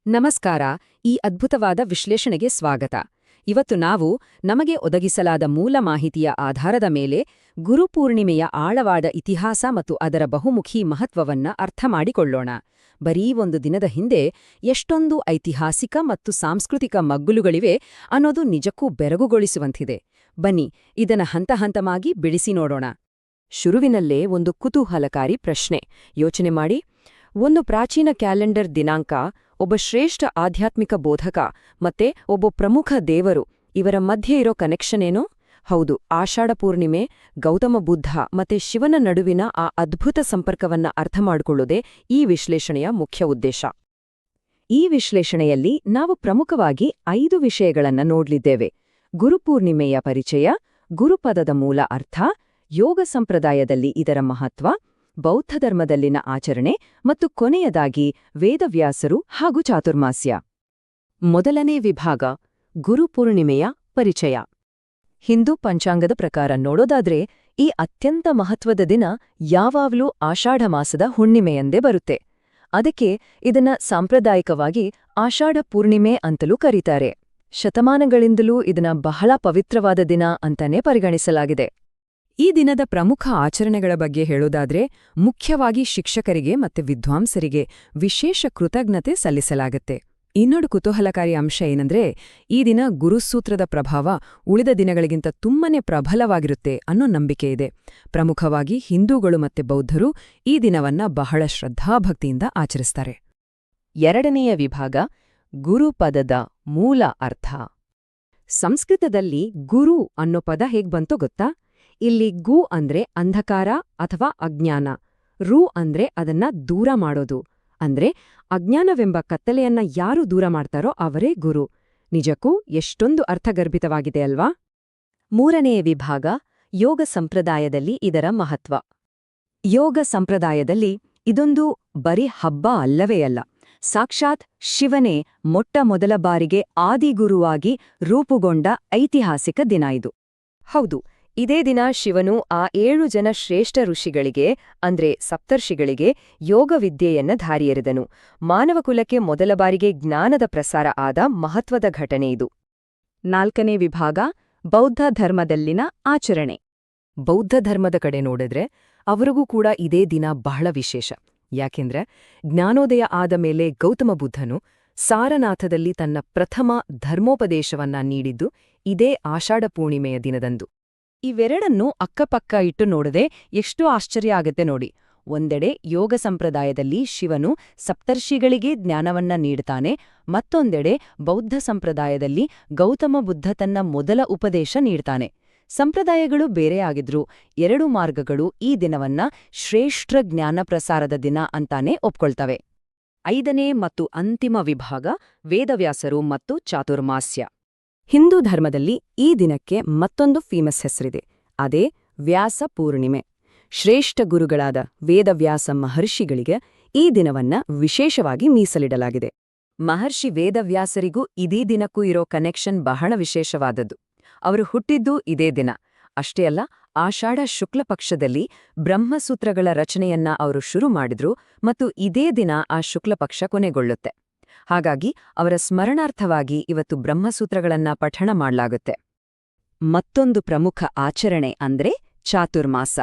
ನಮಸ್ಕಾರ. ಈ ಅದ್ಭುತವಾದ ವಿಶ್ಲೇಷಣೆಗೆ ಸ್ವಾಗತ. ಇವತ್ತು ನಾವು ನಮಗೆ ಒದಗಿಸಲಾದ ಮೂಲ ಮಾಹಿತಿಯ ಆಧಾರದ ಮೇಲೆ ಗುರುಪೂರ್ಣಿಮೆಯ ಆಳವಾದ ಇತಿಹಾಸ ಮತ್ತು ಅದರ ಬಹುಮುಖಿ ಮಹತ್ವವನ್ನ ಅರ್ಥಮಾಡಿಕೊಳ್ಳೋಣ. ಬರೀ ಒಂದು ದಿನದ ಹಿಂದೆ ಎಷ್ಟೊಂದು ಐತಿಹಾಸಿಕ ಮತ್ತು ಸಾಂಸ್ಕೃತಿಕ ಮಗ್ಗುಲುಗಳಿವೆ ಅನ್ನೋದು ನಿಜಕ್ಕೂ ಬೆರಗುಗೊಳಿಸುವಂತಿದೆ. ಬನ್ನಿ, ಇದನ್ನ ಹಂತಹಂತವಾಗಿ ಬಿಡಿಸಿ ನೋಡೋಣ. ಶುರುವಿನಲ್ಲೇ ಒಂದು ಕುತೂಹಲಕಾರಿ ಪ್ರಶ್ನೆ ಯೋಚನೆ ಮಾಡಿ. ಒಂದು ಪ್ರಾಚೀನ ಕ್ಯಾಲೆಂಡರ್ ದಿನಾಂಕ, ಒಬ್ಬ ಶ್ರೇಷ್ಠ ಆಧ್ಯಾತ್ಮಿಕ ಬೋಧಕ ಮತ್ತೆ ಒಬ್ಬ ಪ್ರಮುಖ ದೇವರು, ಇವರ ಮಧ್ಯೆ ಇರೋ ಕನೆಕ್ಷನ್ ಏನು? ಹೌದು, ಆಷಾಢ ಪೂರ್ಣಿಮೆ, ಗೌತಮ ಬುದ್ಧ ಮತ್ತೆ ಶಿವನ ನಡುವಿನ ಆ ಅದ್ಭುತ ಸಂಪರ್ಕವನ್ನ ಅರ್ಥಮಾಡಿಕೊಳ್ಳುವುದೇ ಈ ವಿಶ್ಲೇಷಣೆಯ ಮುಖ್ಯ ಉದ್ದೇಶ. ಈ ವಿಶ್ಲೇಷಣೆಯಲ್ಲಿ ನಾವು ಪ್ರಮುಖವಾಗಿ 5 ವಿಷಯಗಳನ್ನ ನೋಡ್ಲಿದ್ದೇವೆ. ಗುರುಪೂರ್ಣಿಮೆಯ ಪರಿಚಯ, ಗುರುಪದದ ಮೂಲ ಅರ್ಥ, ಯೋಗ ಸಂಪ್ರದಾಯದಲ್ಲಿ ಇದರ ಮಹತ್ವ, ಬೌದ್ಧ ಧರ್ಮದಲ್ಲಿನ ಆಚರಣೆ ಮತ್ತು ಕೊನೆಯದಾಗಿ ವೇದವ್ಯಾಸರು ಹಾಗೂ ಚಾತುರ್ಮಾಸ್ಯ. ಮೊದಲನೇ ವಿಭಾಗ, ಗುರುಪೂರ್ಣಿಮೆಯ ಪರಿಚಯ. ಹಿಂದೂ ಪಂಚಾಂಗದ ಪ್ರಕಾರ ನೋಡೋದಾದ್ರೆ ಈ ಅತ್ಯಂತ ಮಹತ್ವದ ದಿನ ಯಾವಾಗ್ಲೂ ಆಷಾಢ ಮಾಸದ ಹುಣ್ಣಿಮೆಯಂದೇ ಬರುತ್ತೆ. ಅದಕ್ಕೆ ಇದನ್ನ ಸಾಂಪ್ರದಾಯಿಕವಾಗಿ ಆಷಾಢ ಪೂರ್ಣಿಮೆ ಅಂತಲೂ ಕರೀತಾರೆ. ಶತಮಾನಗಳಿಂದಲೂ ಇದನ್ನ ಬಹಳ ಪವಿತ್ರವಾದ ದಿನ ಅಂತಾನೆ ಪರಿಗಣಿಸಲಾಗಿದೆ. ಈ ದಿನದ ಪ್ರಮುಖ ಆಚರಣೆಗಳ ಬಗ್ಗೆ ಹೇಳೋದಾದ್ರೆ ಮುಖ್ಯವಾಗಿ ಶಿಕ್ಷಕರಿಗೆ ಮತ್ತೆ ವಿದ್ವಾಂಸರಿಗೆ ವಿಶೇಷ ಕೃತಜ್ಞತೆ ಸಲ್ಲಿಸಲಾಗುತ್ತೆ. ಇನ್ನೊಂದು ಕುತೂಹಲಕಾರಿ ಅಂಶ ಏನಂದ್ರೆ ಈ ದಿನ ಗುರುಸೂತ್ರದ ಪ್ರಭಾವ ಉಳಿದ ದಿನಗಳಿಗಿಂತ ತುಂಬನೇ ಪ್ರಬಲವಾಗಿರುತ್ತೆ ಅನ್ನೋ ನಂಬಿಕೆ ಇದೆ. ಪ್ರಮುಖವಾಗಿ ಹಿಂದೂಗಳು ಮತ್ತೆ ಬೌದ್ಧರು ಈ ದಿನವನ್ನ ಬಹಳ ಶ್ರದ್ಧಾಭಕ್ತಿಯಿಂದ ಆಚರಿಸ್ತಾರೆ. ಎರಡನೆಯ ವಿಭಾಗ, ಗುರುಪದದ ಮೂಲ ಅರ್ಥ. ಸಂಸ್ಕೃತದಲ್ಲಿ ಗುರು ಅನ್ನೋ ಪದ ಹೇಗ್ ಬಂತೋ ಗೊತ್ತಾ? ಇಲ್ಲಿ ಗು ಅಂದ್ರೆ ಅಂಧಕಾರ ಅಥವಾ ಅಜ್ಞಾನ, ರು ಅಂದ್ರೆ ಅದನ್ನ ದೂರ ಮಾಡೋದು. ಅಂದ್ರೆ ಅಜ್ಞಾನವೆಂಬ ಕತ್ತಲೆಯನ್ನ ಯಾರು ದೂರ ಮಾಡ್ತಾರೋ ಅವರೇ ಗುರು. ನಿಜಕ್ಕೂ ಎಷ್ಟೊಂದು ಅರ್ಥಗರ್ಭಿತವಾಗಿದೆ ಅಲ್ವಾ? ಮೂರನೆಯ ವಿಭಾಗ, ಯೋಗ ಸಂಪ್ರದಾಯದಲ್ಲಿ ಇದರ ಮಹತ್ವ. ಯೋಗ ಸಂಪ್ರದಾಯದಲ್ಲಿ ಇದೊಂದು ಬರೀ ಹಬ್ಬ ಅಲ್ಲವೇ ಅಲ್ಲ, ಸಾಕ್ಷಾತ್ ಶಿವನೇ ಮೊಟ್ಟಮೊದಲ ಬಾರಿಗೆ ಆದಿಗುರುವಾಗಿ ರೂಪುಗೊಂಡ ಐತಿಹಾಸಿಕ ದಿನ ಇದು. ಹೌದು, ಇದೇ ದಿನ ಶಿವನು ಆ 7 ಜನ ಶ್ರೇಷ್ಠ ಋಷಿಗಳಿಗೆ ಅಂದ್ರೆ ಸಪ್ತರ್ಷಿಗಳಿಗೆ ಯೋಗವಿದ್ಯೆಯನ್ನ ಧಾರಿಯೆರೆದನು. ಮಾನವಕುಲಕ್ಕೆ ಮೊದಲ ಬಾರಿಗೆ ಜ್ಞಾನದ ಪ್ರಸಾರ ಆದ ಮಹತ್ವದ ಘಟನೆ ಇದು. ನಾಲ್ಕನೇ ವಿಭಾಗ, ಬೌದ್ಧ ಧರ್ಮದಲ್ಲಿನ ಆಚರಣೆ. ಬೌದ್ಧ ಧರ್ಮದ ಕಡೆ ನೋಡಿದ್ರೆ ಅವರಿಗೂ ಕೂಡ ಇದೇ ದಿನ ಬಹಳ ವಿಶೇಷ. ಯಾಕೆಂದ್ರೆ ಜ್ಞಾನೋದಯ ಆದ ಮೇಲೆ ಗೌತಮ ಬುದ್ಧನು ಸಾರನಾಥದಲ್ಲಿ ತನ್ನ ಪ್ರಥಮ ಧರ್ಮೋಪದೇಶವನ್ನ ನೀಡಿದ್ದು ಇದೇ ಆಷಾಢ ಪೂರ್ಣಿಮೆಯ ದಿನದಂದು. ಇವೆರಡನ್ನೂ ಅಕ್ಕಪಕ್ಕ ಇಟ್ಟು ನೋಡದೆ ಎಷ್ಟು ಆಶ್ಚರ್ಯ ಆಗತ್ತೆ ನೋಡಿ. ಒಂದೆಡೆ ಯೋಗ ಸಂಪ್ರದಾಯದಲ್ಲಿ ಶಿವನು ಸಪ್ತರ್ಷಿಗಳಿಗೆ ಜ್ಞಾನವನ್ನ ನೀಡ್ತಾನೆ, ಮತ್ತೊಂದೆಡೆ ಬೌದ್ಧ ಸಂಪ್ರದಾಯದಲ್ಲಿ ಗೌತಮ ಬುದ್ಧ ತನ್ನ ಮೊದಲ ಉಪದೇಶ ನೀಡ್ತಾನೆ. ಸಂಪ್ರದಾಯಗಳು ಬೇರೆಯಾಗಿದ್ರೂ 2 ಮಾರ್ಗಗಳು ಈ ದಿನವನ್ನ ಶ್ರೇಷ್ಠ ಜ್ಞಾನ ಪ್ರಸಾರದ ದಿನ ಅಂತಾನೆ ಒಪ್ಕೊಳ್ತವೆ. 5ನೇ ಮತ್ತು ಅಂತಿಮ ವಿಭಾಗ, ವೇದವ್ಯಾಸರು ಮತ್ತು ಚಾತುರ್ಮಾಸ್ಯ. ಹಿಂದೂ ಧರ್ಮದಲ್ಲಿ ಈ ದಿನಕ್ಕೆ ಮತ್ತೊಂದು ಫೇಮಸ್ ಹೆಸರಿದೆ, ಅದೇ ವ್ಯಾಸ ಪೂರ್ಣಿಮೆ. ಶ್ರೇಷ್ಠ ಗುರುಗಳಾದ ವೇದವ್ಯಾಸ ಮಹರ್ಷಿಗಳಿಗೆ ಈ ದಿನವನ್ನ ವಿಶೇಷವಾಗಿ ಮೀಸಲಿಡಲಾಗಿದೆ. ಮಹರ್ಷಿ ವೇದವ್ಯಾಸರಿಗೂ ಇದೇ ದಿನಕ್ಕೂ ಇರೋ ಕನೆಕ್ಷನ್ ಬಹಳ ವಿಶೇಷವಾದದ್ದು. ಅವರು ಹುಟ್ಟಿದ್ದೂ ಇದೇ ದಿನ. ಅಷ್ಟೇ ಅಲ್ಲ, ಆಷಾಢ ಶುಕ್ಲ ಪಕ್ಷದಲ್ಲಿ ಬ್ರಹ್ಮಸೂತ್ರಗಳ ರಚನೆಯನ್ನ ಅವರು ಶುರು ಮಾಡಿದ್ರು ಮತ್ತು ಇದೇ ದಿನ ಆ ಶುಕ್ಲಪಕ್ಷ ಕೊನೆಗೊಳ್ಳುತ್ತೆ. ಹಾಗಾಗಿ ಅವರ ಸ್ಮರಣಾರ್ಥವಾಗಿ ಇವತ್ತು ಬ್ರಹ್ಮಸೂತ್ರಗಳನ್ನ ಪಠಣ ಮಾಡಲಾಗುತ್ತೆ. ಮತ್ತೊಂದು ಪ್ರಮುಖ ಆಚರಣೆ ಅಂದ್ರೆ ಚಾತುರ್ಮಾಸ.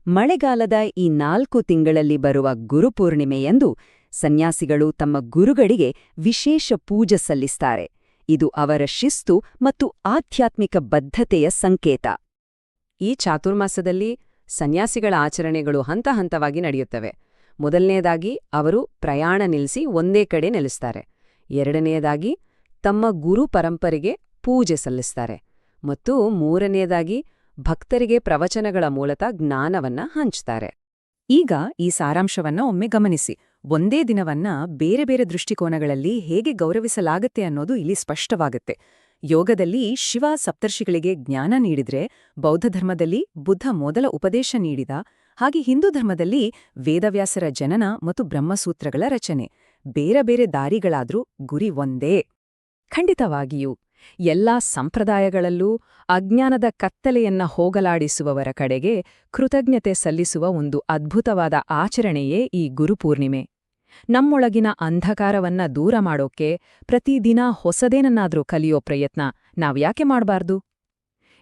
ಮಳೆಗಾಲದ ಈ 4 ತಿಂಗಳಲ್ಲಿ ಬರುವ ಗುರುಪೂರ್ಣಿಮೆಯಂದು ಸನ್ಯಾಸಿಗಳು ತಮ್ಮ ಗುರುಗಳಿಗೆ ವಿಶೇಷ ಪೂಜೆ ಸಲ್ಲಿಸ್ತಾರೆ. ಇದು ಅವರ ಶಿಸ್ತು ಮತ್ತು ಆಧ್ಯಾತ್ಮಿಕ ಬದ್ಧತೆಯ ಸಂಕೇತ. ಈ ಚಾತುರ್ಮಾಸದಲ್ಲಿ ಸನ್ಯಾಸಿಗಳ ಆಚರಣೆಗಳು ಹಂತಹಂತವಾಗಿ ನಡೆಯುತ್ತವೆ. ಮೊದಲನೆಯದಾಗಿ ಅವರು ಪ್ರಯಾಣ ನಿಲ್ಲಿಸಿ ಒಂದೇ ಕಡೆ ನೆಲೆಸ್ತಾರೆ. ಎರಡನೆಯದಾಗಿ ತಮ್ಮ ಗುರು ಪರಂಪರೆಗೆ ಪೂಜೆ ಸಲ್ಲಿಸ್ತಾರೆ. ಮತ್ತು ಮೂರನೆಯದಾಗಿ ಭಕ್ತರಿಗೆ ಪ್ರವಚನಗಳ ಮೂಲಕ ಜ್ಞಾನವನ್ನ ಹಂಚ್ತಾರೆ. ಈಗ ಈ ಸಾರಾಂಶವನ್ನ ಒಮ್ಮೆ ಗಮನಿಸಿ. ಒಂದೇ ದಿನವನ್ನ ಬೇರೆ ಬೇರೆ ದೃಷ್ಟಿಕೋನಗಳಲ್ಲಿ ಹೇಗೆ ಗೌರವಿಸಲಾಗುತ್ತೆ ಅನ್ನೋದು ಇಲ್ಲಿ ಸ್ಪಷ್ಟವಾಗುತ್ತೆ. ಯೋಗದಲ್ಲಿ ಶಿವ ಸಪ್ತರ್ಷಿಗಳಿಗೆ ಜ್ಞಾನ ನೀಡಿದ್ರೆ, ಬೌದ್ಧ ಧರ್ಮದಲ್ಲಿ ಬುದ್ಧ ಮೊದಲ ಉಪದೇಶ ನೀಡಿದ, ಹಾಗೆ ಹಿಂದೂ ಧರ್ಮದಲ್ಲಿ ವೇದವ್ಯಾಸರ ಜನನ ಮತ್ತು ಬ್ರಹ್ಮಸೂತ್ರಗಳ ರಚನೆ. ಬೇರೆ ಬೇರೆ ದಾರಿಗಳಾದ್ರೂ ಗುರಿ ಒಂದೇ. ಖಂಡಿತವಾಗಿಯೂ ಎಲ್ಲಾ ಸಂಪ್ರದಾಯಗಳಲ್ಲೂ ಅಜ್ಞಾನದ ಕತ್ತಲೆಯನ್ನ ಹೋಗಲಾಡಿಸುವವರ ಕಡೆಗೆ ಕೃತಜ್ಞತೆ ಸಲ್ಲಿಸುವ ಒಂದು ಅದ್ಭುತವಾದ ಆಚರಣೆಯೇ ಈ ಗುರುಪೂರ್ಣಿಮೆ. ನಮ್ಮೊಳಗಿನ ಅಂಧಕಾರವನ್ನ ದೂರ ಮಾಡೋಕೆ ಪ್ರತಿದಿನ ಹೊಸದೇನನ್ನಾದ್ರೂ ಕಲಿಯೋ ಪ್ರಯತ್ನ ನಾವ್ಯಾಕೆ ಮಾಡ್ಬಾರ್ದು?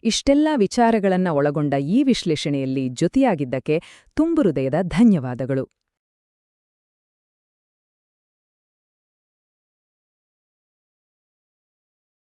ಇಷ್ಟೆಲ್ಲಾ ವಿಚಾರಗಳನ್ನ ಒಳಗೊಂಡ ಈ ವಿಶ್ಲೇಷಣೆಯಲ್ಲಿ ಜೊತೆಯಾಗಿದ್ದಕ್ಕೆ ತುಂಬು ಹೃದಯದ ಧನ್ಯವಾದಗಳು.